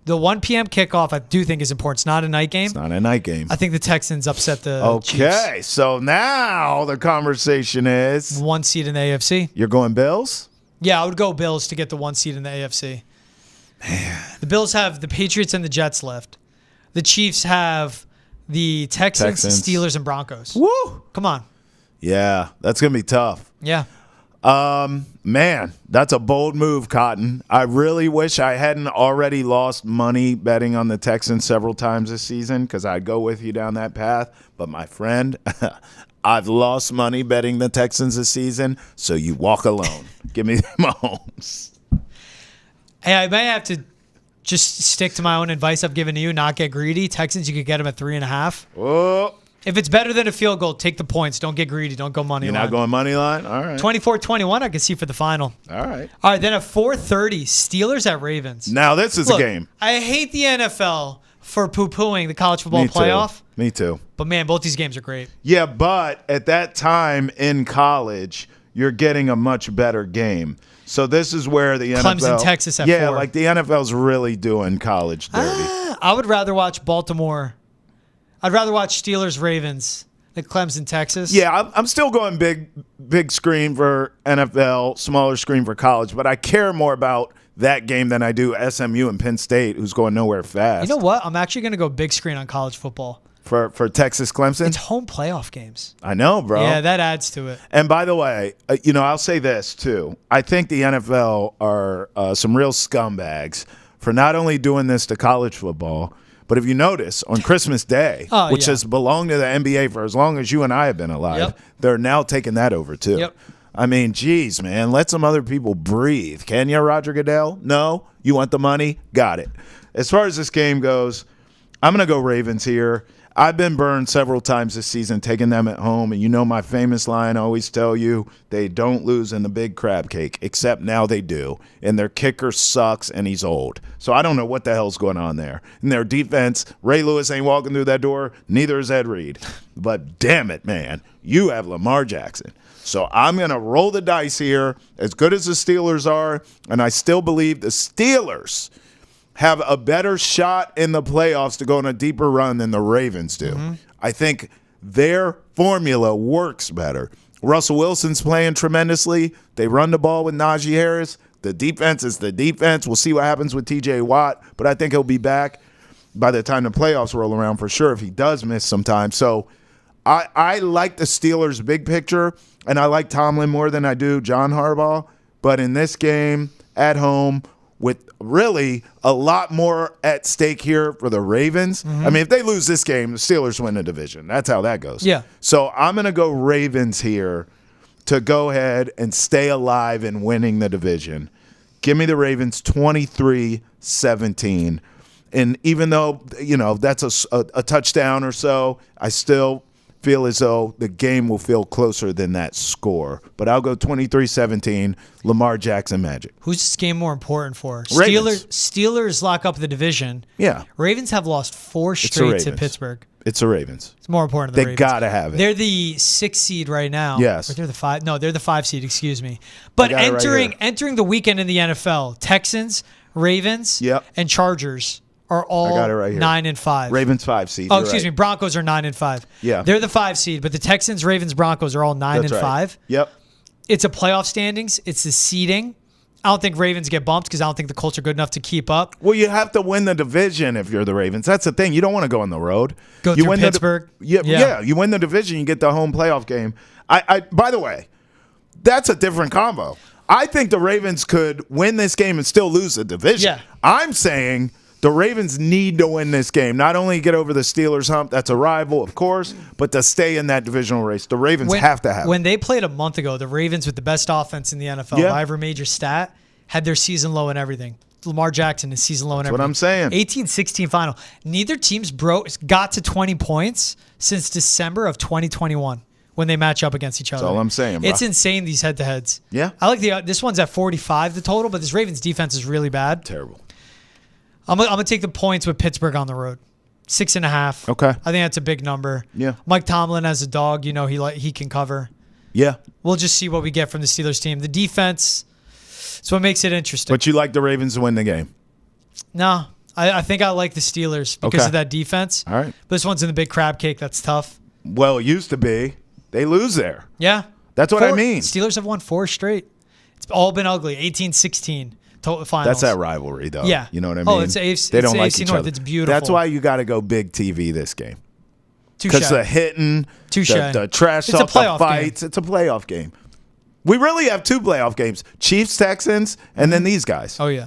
The 1 p.m. kickoff, I do think, is important. It's not a night game. It's not a night game. I think the Texans upset the Chiefs. Okay, so now the conversation is 1 seed in the AFC. You're going Bills? Yeah, I would go Bills to get the 1 seed in the AFC. Man. The Bills have the Patriots and the Jets left. The Chiefs have the Texans, Steelers, and Broncos. Woo! Come on. Yeah, that's going to be tough. Yeah. Man, that's a bold move, Cotton. I really wish I hadn't already lost money betting on the Texans several times this season because I'd go with you down that path. But my friend, I've lost money betting the Texans this season, so you walk alone. Give me Mahomes. Hey, I may have to just stick to my own advice I've given to you, not get greedy. Texans, you could get them at 3.5. Oh, If it's better than a field goal, take the points. Don't get greedy. Don't go money you're line. not going money line? All right. 24-21 I can see for the final. All right. All right, then at 4:30, Steelers at Ravens. Now this is Look, a game. I hate the NFL for poo-pooing the college football Me playoff. too. Me too. But, man, both these games are great. Yeah, but at that time in college, you're getting a much better game. So this is where the NFL... Clemson, Texas at 4. like the NFL's really doing college dirty. I would rather watch Baltimore. I'd rather watch Steelers, Ravens than Clemson, Texas. Yeah, I'm still going big screen for NFL, smaller screen for college, but I care more about that game than I do SMU and Penn State, who's going nowhere fast. You know what? I'm actually going to go big screen on college football. For Texas Clemson? It's home playoff games. I know, bro. Yeah, that adds to it. And by the way, I'll say this too. I think the NFL are some real scumbags for not only doing this to college football, but if you notice, on Christmas Day, which has belonged to the NBA for as long as you and I have been alive, they're now taking that over too. Yep. I mean, geez, man, let some other people breathe. Can you, Roger Goodell? No? You want the money? Got it. As far as this game goes, I'm going to go Ravens here. I've been burned several times this season taking them at home, and you know my famous line I always tell you, they don't lose in the big crab cake, except now they do. And their kicker sucks, and he's old. So I don't know what the hell's going on there. And their defense, Ray Lewis ain't walking through that door, neither is Ed Reed. But damn it, man, you have Lamar Jackson. So I'm going to roll the dice here, as good as the Steelers are, and I still believe the Steelers have a better shot in the playoffs to go on a deeper run than the Ravens do. Mm-hmm. I think their formula works better. Russell Wilson's playing tremendously. They run the ball with Najee Harris. The defense is the defense. We'll see what happens with TJ Watt, but I think he'll be back by the time the playoffs roll around for sure if he does miss some time. So I like the Steelers' big picture, and I like Tomlin more than I do John Harbaugh. But in this game, at home, with really a lot more at stake here for the Ravens. Mm-hmm. I mean, if they lose this game, the Steelers win the division. That's how that goes. Yeah. So I'm going to go Ravens here to go ahead and stay alive in winning the division. Give me the Ravens 23-17. And even though, that's a touchdown or so, I still feel as though the game will feel closer than that score. But I'll go 23-17, Lamar Jackson Magic. Who's this game more important for? Ravens. Steelers lock up the division. Yeah. Ravens have lost 4 straight to Pittsburgh. It's the Ravens. It's more important than the Ravens. They got to have it. They're the 6th seed right now. Yes. Or they're the 5. No, they're the 5 seed, excuse me. But entering the weekend in the NFL, Texans, Ravens, and Chargers are all 9-5. Ravens 5 seed. Oh, excuse me. Broncos are 9-5. Yeah. They're the 5 seed, but the Texans, Ravens, Broncos are all 9-5. Right. Yep. It's a playoff standings. It's the seeding. I don't think Ravens get bumped because I don't think the Colts are good enough to keep up. Well, you have to win the division if you're the Ravens. That's the thing. You don't want to go on the road. Go through Pittsburgh. Yeah. You win the division, you get the home playoff game. By the way, that's a different combo. I think the Ravens could win this game and still lose the division. Yeah. I'm saying the Ravens need to win this game. Not only get over the Steelers hump, that's a rival, of course, but to stay in that divisional race. The Ravens have to have it. When they played a month ago, the Ravens with the best offense in the NFL by every major stat had their season low in everything. Lamar Jackson is season low in everything. That's what I'm saying. 18-16 final. Neither team's got to 20 points since December of 2021 when they match up against each other. That's all I'm saying, bro. It's insane, these head-to-heads. Yeah. I like this one's at 45, the total, but this Ravens defense is really bad. Terrible. I'm gonna take the points with Pittsburgh on the road, 6.5. Okay. I think that's a big number. Yeah. Mike Tomlin as a dog, he can cover. Yeah. We'll just see what we get from the Steelers team. The defense, it's what makes it interesting. But you like the Ravens to win the game? No, I think I like the Steelers because of that defense. All right. But this one's in the big crab cake. That's tough. Well, it used to be. They lose there. Yeah. That's what I mean. Steelers have won 4 straight. It's all been ugly. 18-16. finals. That's that rivalry, though. Yeah. You know what I mean? Oh, it's AFC, they don't it's like AFC each North. other. It's beautiful. That's why you got to go big TV this game. Touche. Because the hitting, the trash It's a talk, the playoff fights, game. it's a playoff game. We really have 2 playoff games: Chiefs, Texans, and then these guys. Oh, yeah.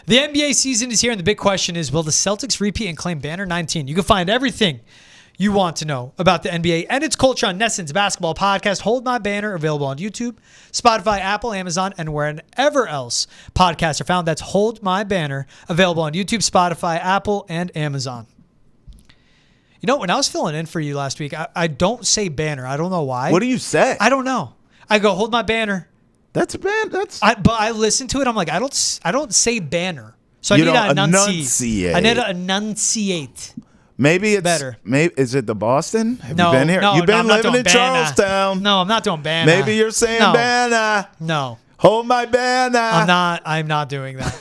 The NBA season is here, and the big question is, will the Celtics repeat and claim Banner 19? You can find everything you want to know about the NBA and its culture on Nesson's basketball podcast, Hold My Banner, available on YouTube, Spotify, Apple, Amazon, and wherever else podcasts are found. That's Hold My Banner, available on YouTube, Spotify, Apple, and Amazon. You know, when I was filling in for you last week, I don't say banner. I don't know why. What do you say? I don't know. I go, hold my banner. That's a band. But I listen to it. I'm like, I don't say banner. So I You need don't to enunciate. I need enunciate. to enunciate. Maybe it's better. Maybe is it the Boston? Have No, you been here? no, You've been I'm not living doing in banner. Charlestown. No, I'm not doing banner. Maybe you're saying No. banner. No, Hold my banner. I'm not doing that.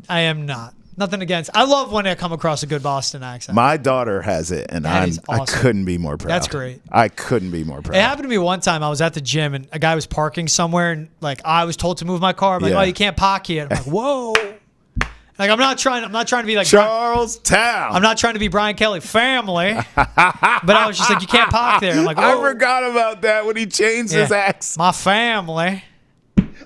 I am not. Nothing against. I love when I come across a good Boston accent. My daughter has it, and That is I awesome. couldn't be more proud. That's great. I couldn't be more proud. It happened to me one time. I was at the gym and a guy was parking somewhere, and like I was told to move my car. I'm like, Yeah. oh, you can't park here. I'm like, whoa. Like I'm not trying to be like Charlestown. I'm not trying to be Brian Kelly family, but I was just like, you can't park there. I'm like, I oh, forgot about that when he changed his yeah, accent. my family.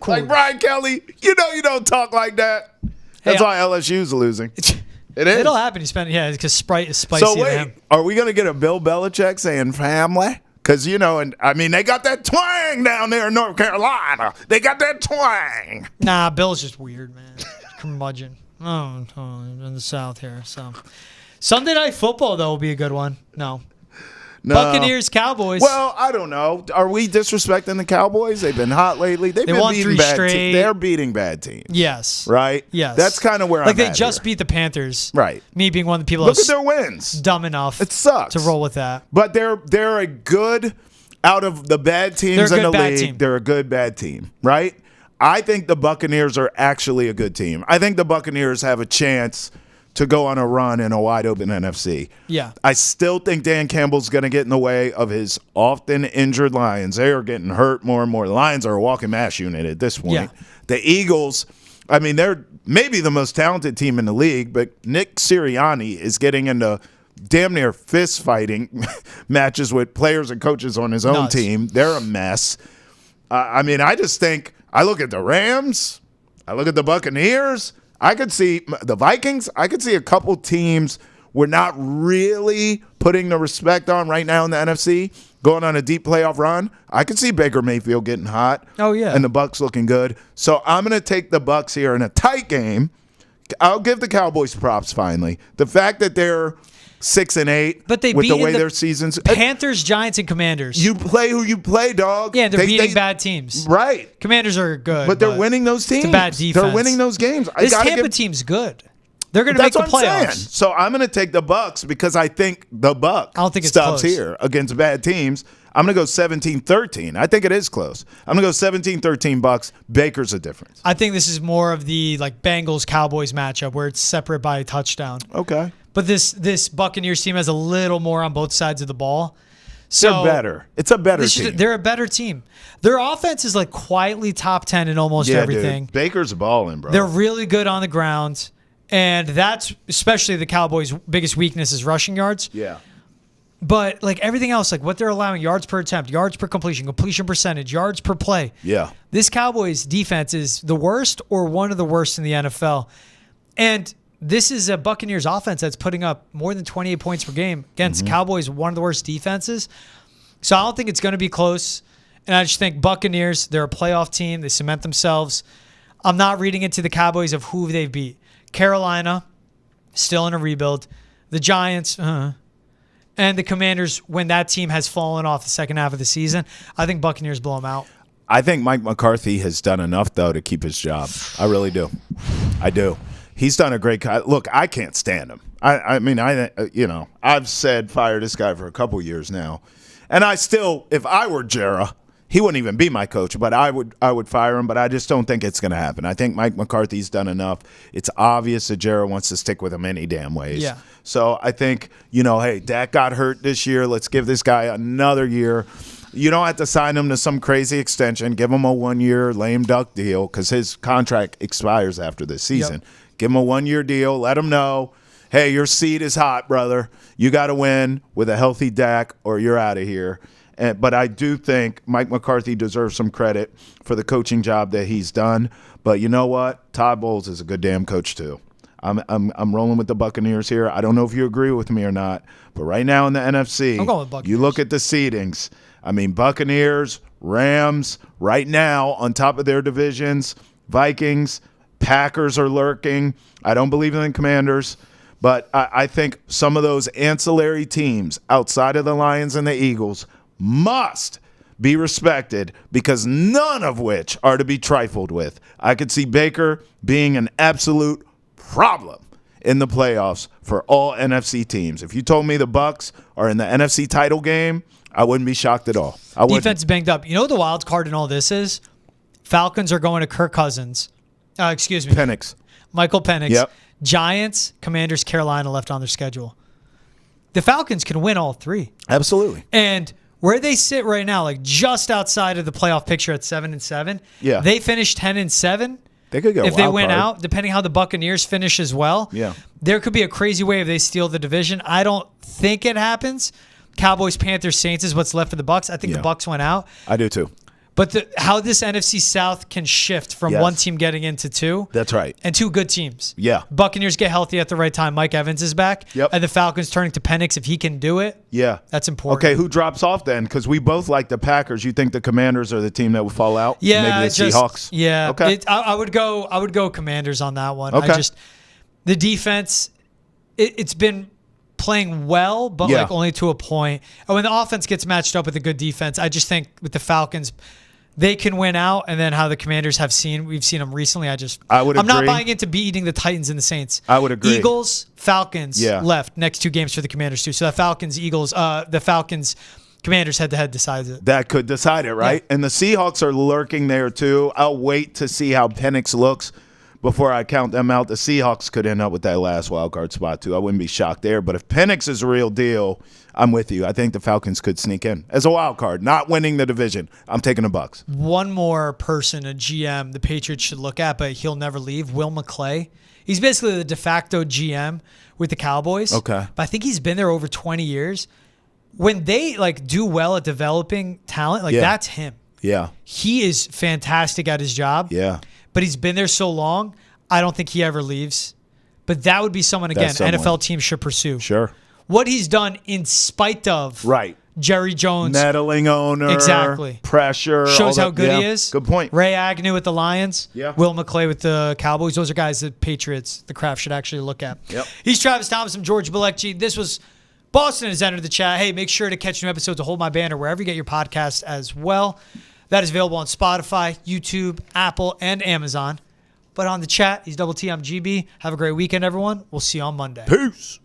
Cool. Like Brian Kelly, you know you don't talk like that. That's Hey, why LSU's losing. It is. It'll happen. You spend because Sprite is spicy. So to wait, him. are we gonna get a Bill Belichick saying family? Because you know, and I mean, they got that twang down there in North Carolina. They got that twang. Nah, Bill's just weird, man. Curmudgeon. Oh, in the South here. So Sunday Night Football though will be a good one. No. Buccaneers, Cowboys. Well, I don't know. Are we disrespecting the Cowboys? They've been hot lately. They've been won beating 3 bad straight. teams. They're beating bad teams. Yes. Right? Yes. That's kind of where I'm like they at just here. beat the Panthers. Right. Me being one of the people Look that at was their wins. dumb enough It sucks. to roll with that. But they're a good, out of the bad teams They're a in the good bad league, team. they're a good bad team, right? I think the Buccaneers are actually a good team. I think the Buccaneers have a chance to go on a run in a wide open NFC. Yeah. I still think Dan Campbell's going to get in the way of his often injured Lions. They are getting hurt more and more. The Lions are a walking mash unit at this point. Yeah. The Eagles, I mean, they're maybe the most talented team in the league, but Nick Sirianni is getting into damn near fist fighting matches with players and coaches on his own Nuts. team. They're a mess. I mean, I just think I look at the Rams, I look at the Buccaneers. I could see the Vikings. I could see a couple teams we're not really putting the respect on right now in the NFC going on a deep playoff run. I could see Baker Mayfield getting hot. Oh, yeah. And the Bucs looking good. So I'm going to take the Bucs here in a tight game. I'll give the Cowboys props finally. The fact that they're 6-8, But they with beat the way the their seasons. Panthers, Giants, and Commanders. You play who you play, dog. Yeah, they're beating bad teams. Right. Commanders are good. But they're winning those teams. It's a bad defense. They're winning those games. This Tampa team's good. They're going to make That's the what I'm saying. playoffs. So I'm going to take the Bucs because I think the Bucs I don't think it's stops close. here against bad teams. I'm going to go 17-13. I think it is close. I'm going to go 17-13 Bucs. Baker's a difference. I think this is more of the like Bengals-Cowboys matchup where it's separate by a touchdown. Okay. But this Buccaneers team has a little more on both sides of the ball. So They're better. It's a better team. They're a better team. Their offense is like quietly top 10 in almost everything. Dude. Baker's balling, bro. They're really good on the ground. And that's especially the Cowboys' biggest weakness is rushing yards. Yeah. But like everything else, like what they're allowing, yards per attempt, yards per completion percentage, yards per play. Yeah. This Cowboys defense is the worst or one of the worst in the NFL. And this is a Buccaneers offense that's putting up more than 28 points per game against Cowboys, one of the worst defenses. So I don't think it's going to be close. And I just think Buccaneers, they're a playoff team. They cement themselves. I'm not reading into the Cowboys of who they've beat. Carolina, still in a rebuild. The Giants, and the Commanders, when that team has fallen off the second half of the season, I think Buccaneers blow them out. I think Mike McCarthy has done enough, though, to keep his job. I really do. I do. He's done a great – look, I can't stand him. I mean, I've said fire this guy for a couple years now. And I still – if I were Jerry, he wouldn't even be my coach, but I would fire him. But I just don't think it's going to happen. I think Mike McCarthy's done enough. It's obvious that Jerry wants to stick with him any damn ways. Yeah. So I think, hey, Dak got hurt this year. Let's give this guy another year. You don't have to sign him to some crazy extension. Give him a 1-year lame duck deal because his contract expires after this season. Yep. Give him a 1-year deal. Let him know, hey, your seat is hot, brother. You got to win with a healthy Dak or you're out of here. But I do think Mike McCarthy deserves some credit for the coaching job that he's done. But you know what? Todd Bowles is a good damn coach too. I'm rolling with the Buccaneers here. I don't know if you agree with me or not, but right now in the NFC, I'm going with Buccaneers. You look at the seedings. I mean, Buccaneers, Rams, right now on top of their divisions, Vikings, Packers are lurking. I don't believe in the Commanders, but I think some of those ancillary teams outside of the Lions and the Eagles must be respected because none of which are to be trifled with. I could see Baker being an absolute problem in the playoffs for all NFC teams. If you told me the Bucs are in the NFC title game, I wouldn't be shocked at all. Defense banged up. You know what the wild card in all this is? Falcons are going to Kirk Cousins. Excuse me. Penix. Michael Penix. Yep. Giants, Commanders, Carolina left on their schedule. The Falcons can win all three. Absolutely. And where they sit right now, like just outside of the playoff picture at 7-7, yeah, they finished 10-7. They could go if they wild win card. out, depending how the Buccaneers finish as well. Yeah, there could be a crazy way if they steal the division. I don't think it happens. Cowboys, Panthers, Saints is what's left for the Bucs. I think the Bucs went out. I do too. But how this NFC South can shift from one team getting into two. That's right. And two good teams. Yeah. Buccaneers get healthy at the right time. Mike Evans is back. Yep. And the Falcons turning to Penix if he can do it. Yeah. That's important. Okay, who drops off then? Because we both like the Packers. You think the Commanders are the team that would fall out? Yeah. Maybe the Seahawks? Yeah. Okay. I would go Commanders on that one. Okay. The defense, it's been playing well, but like only to a point. And when the offense gets matched up with a good defense, I just think with the Falcons, they can win out, and then how the Commanders we've seen them recently. I'm not buying into beating the Titans and the Saints. I would agree. Eagles, Falcons left next two games for the Commanders too. So the Falcons, Commanders head-to-head decides it. That could decide it, right? Yeah. And the Seahawks are lurking there too. I'll wait to see how Penix looks before I count them out. The Seahawks could end up with that last wild card spot too. I wouldn't be shocked there. But if Penix is a real deal, I'm with you. I think the Falcons could sneak in as a wild card, not winning the division. I'm taking the Bucs. One more person, a GM, the Patriots should look at, but he'll never leave. Will McClay. He's basically the de facto GM with the Cowboys. Okay. But I think he's been there over 20 years. When they do well at developing talent, that's him. Yeah. He is fantastic at his job. Yeah. But he's been there so long, I don't think he ever leaves. But that would be someone, again, NFL teams should pursue. Sure. What he's done in spite of Jerry Jones. Meddling owner. Exactly. Pressure. Shows how good he is. Good point. Ray Agnew with the Lions. Yeah. Will McClay with the Cowboys. Those are guys that Patriots, the Krafts should actually look at. Yep. He's Travis Thomas and George Balekji. This was Boston has entered the chat. Hey, make sure to catch new episodes of Hold My Banner wherever you get your podcast as well. That is available on Spotify, YouTube, Apple, and Amazon. But on the chat, he's Double T. I'm GB. Have a great weekend, everyone. We'll see you on Monday. Peace.